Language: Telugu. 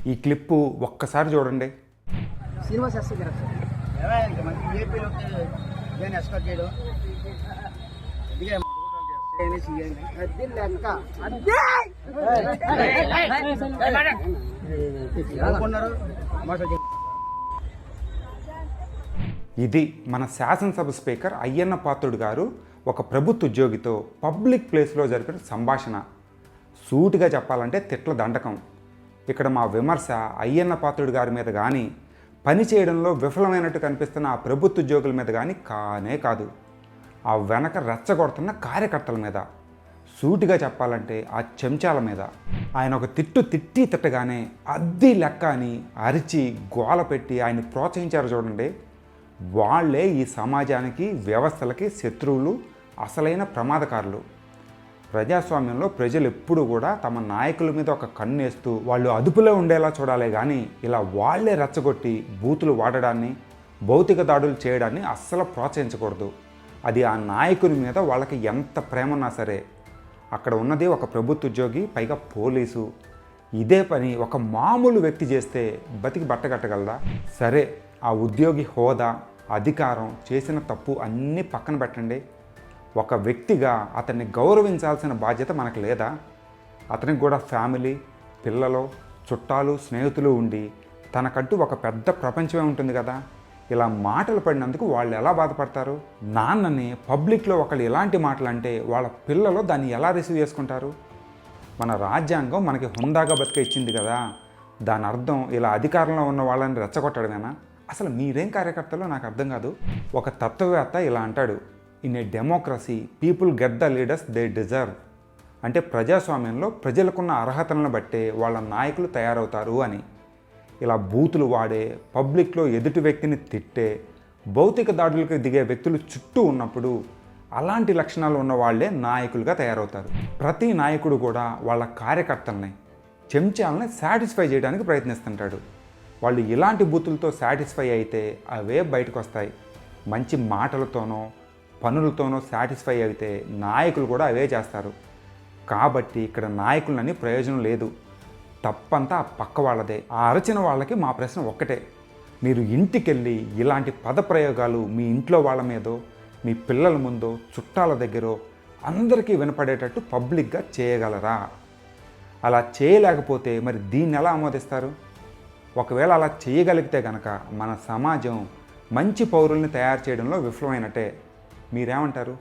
ఈ క్లిప్పు ఒక్కసారి చూడండి. శ్రీనివాస్ ఎస్సీ గారు ఏపీలోకి నేను ఎక్స్పెక్ట్ చేయడం ఇది మన శాసనసభ స్పీకర్ అయ్యన్న పాత్రుడు గారు ఒక ప్రభుత్వ ఉద్యోగితో పబ్లిక్ ప్లేస్లో జరిపిన సంభాషణ. సూటిగా చెప్పాలంటే తిట్ల దండకం. ఇక్కడ మా విమర్శ అయ్యన్న పాత్రుడు గారి మీద కానీ, పని చేయడంలో విఫలమైనట్టు కనిపిస్తున్న ఆ ప్రభుత్వ ఉద్యోగుల మీద కానీ కానే కాదు, ఆ వెనక రెచ్చగొడుతున్న కార్యకర్తల మీద, సూటిగా చెప్పాలంటే ఆ చెంచాల మీద. ఆయన ఒక తిట్టగానే అద్దీ లెక్క అని అరిచి గోల పెట్టి ఆయన ప్రోత్సహించారు చూడండి. వాళ్ళే ఈ సమాజానికి, వ్యవస్థలకి శత్రువులు, అసలైన ప్రమాదకారులు. ప్రజాస్వామ్యంలో ప్రజలు ఎప్పుడూ కూడా తమ నాయకుల మీద ఒక కన్నేస్తూ వాళ్ళు అదుపులో ఉండేలా చూడాలే కానీ ఇలా వాళ్లే రెచ్చగొట్టి బూతులు వాడడాన్ని, భౌతిక దాడులు చేయడాన్ని అస్సలు ప్రోత్సహించకూడదు. అది ఆ నాయకుని మీద వాళ్ళకి ఎంత ప్రేమ ఉన్నా సరే. అక్కడ ఉన్నది ఒక ప్రభుత్వ ఉద్యోగి, పైగా పోలీసు. ఇదే పని ఒక మామూలు వ్యక్తి చేస్తే బతికి బట్టగట్టగలదా? సరే, ఆ ఉద్యోగి హోదా, అధికారం, చేసిన తప్పు అన్నీ పక్కన పెట్టండి. ఒక వ్యక్తిగా అతన్ని గౌరవించాల్సిన బాధ్యత మనకు లేదా? అతనికి కూడా ఫ్యామిలీ, పిల్లలు, చుట్టాలు, స్నేహితులు ఉండి తనకంటూ ఒక పెద్ద ప్రపంచమే ఉంటుంది కదా. ఇలా మాటలు పడినందుకు వాళ్ళు ఎలా బాధపడతారు? నాన్నని పబ్లిక్లో ఒకళ్ళు ఇలాంటి మాటలు అంటే వాళ్ళ పిల్లలు దాన్ని ఎలా రిసీవ్ చేసుకుంటారు? మన రాజ్యాంగం మనకి హుందాగా బతిక ఇచ్చింది కదా, దాని అర్థం ఇలా అధికారంలో ఉన్న వాళ్ళని రెచ్చగొట్టడమేనా? అసలు మీరేం కార్యకర్తలో నాకు అర్థం కాదు. ఒక తత్వవేత్త ఇలా అంటాడు, in a democracy people get the leaders they deserve. అంటే ప్రజాస్వామ్యంలో ప్రజలకున్న అర్హతలను బట్టే వాళ్ళ నాయకులు తయారవుతారు అని. ఇలా బూతులు వాడే, పబ్లిక్లో ఎదుటి వ్యక్తిని తిట్టే, భౌతిక దాడులకు దిగే వ్యక్తులు చుట్టూ ఉన్నప్పుడు అలాంటి లక్షణాలు ఉన్న వాళ్ళే నాయకులుగా తయారవుతారు. ప్రతి నాయకుడు కూడా వాళ్ళ కార్యకర్తల్ని, చెంచాలని సాటిస్ఫై చేయడానికి ప్రయత్నిస్తుంటాడు. వాళ్ళు ఇలాంటి బూతులతో సాటిస్ఫై అయితే అవే బయటకు వస్తాయి. మంచి మాటలతోనో పనులతోనో సాటిస్ఫై అయితే నాయకులు కూడా అవే చేస్తారు. కాబట్టి ఇక్కడ నాయకులని ప్రయోజనం లేదు, తప్పంతా ఆ పక్క వాళ్ళదే. ఆ అరచిన వాళ్ళకి మా ప్రశ్న ఒక్కటే, మీరు ఇంటికెళ్ళి ఇలాంటి పదప్రయోగాలు మీ ఇంట్లో వాళ్ళ మీదో, మీ పిల్లల ముందో, చుట్టాల దగ్గరో అందరికీ వినపడేటట్టు పబ్లిక్గా చేయగలరా? అలా చేయలేకపోతే మరి దీన్ని ఎలా ఆమోదిస్తారు? ఒకవేళ అలా చేయగలిగితే కనుక మన సమాజం మంచి పౌరుల్ని తయారు చేయడంలో విఫలమైనట్టే. మీరేమంటారు?